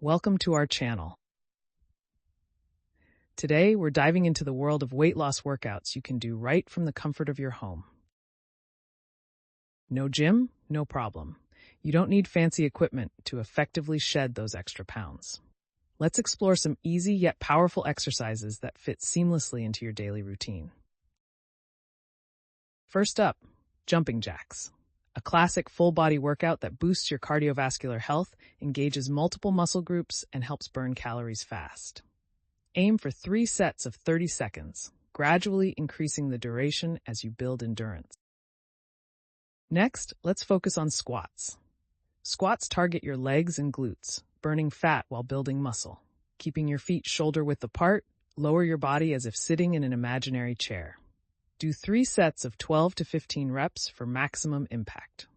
Welcome to our channel. Today, we're diving into the world of weight loss workouts you can do right from the comfort of your home. No gym? No problem. You don't need fancy equipment to effectively shed those extra pounds. Let's explore some easy yet powerful exercises that fit seamlessly into your daily routine. First up, jumping jacks. A classic full-body workout that boosts your cardiovascular health, engages multiple muscle groups, and helps burn calories fast. Aim for 3 sets of 30 seconds, gradually increasing the duration as you build endurance. Next, let's focus on squats. Squats target your legs and glutes, burning fat while building muscle. Keeping your feet shoulder-width apart, lower your body as if sitting in an imaginary chair. Do 3 sets of 12 to 15 reps for maximum impact.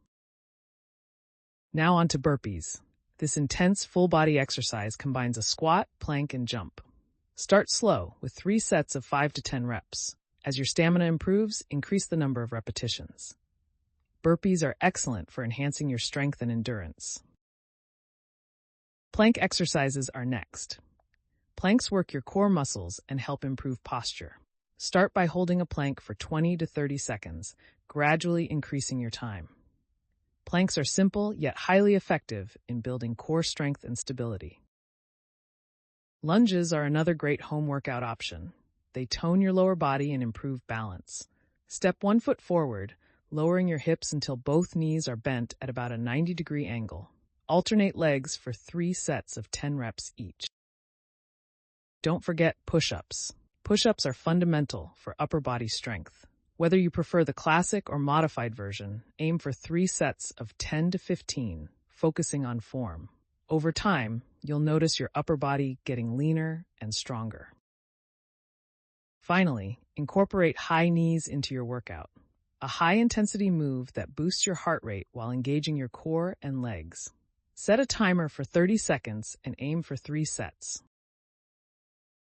Now on to burpees. This intense full-body exercise combines a squat, plank, and jump. Start slow with 3 sets of 5 to 10 reps. As your stamina improves, increase the number of repetitions. Burpees are excellent for enhancing your strength and endurance. Plank exercises are next. Planks work your core muscles and help improve posture. Start by holding a plank for 20 to 30 seconds, gradually increasing your time. Planks are simple yet highly effective in building core strength and stability. Lunges are another great home workout option. They tone your lower body and improve balance. Step 1 foot forward, lowering your hips until both knees are bent at about a 90-degree angle. Alternate legs for 3 sets of 10 reps each. Don't forget push-ups. Push-ups are fundamental for upper body strength. Whether you prefer the classic or modified version, aim for 3 sets of 10 to 15, focusing on form. Over time, you'll notice your upper body getting leaner and stronger. Finally, incorporate high knees into your workout. A high-intensity move that boosts your heart rate while engaging your core and legs. Set a timer for 30 seconds and aim for 3 sets.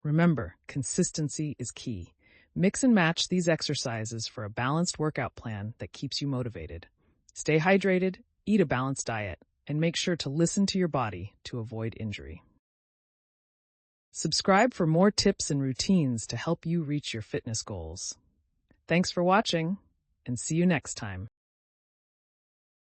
Remember, consistency is key. Mix and match these exercises for a balanced workout plan that keeps you motivated. Stay hydrated, eat a balanced diet, and make sure to listen to your body to avoid injury. Subscribe for more tips and routines to help you reach your fitness goals. Thanks for watching, and see you next time.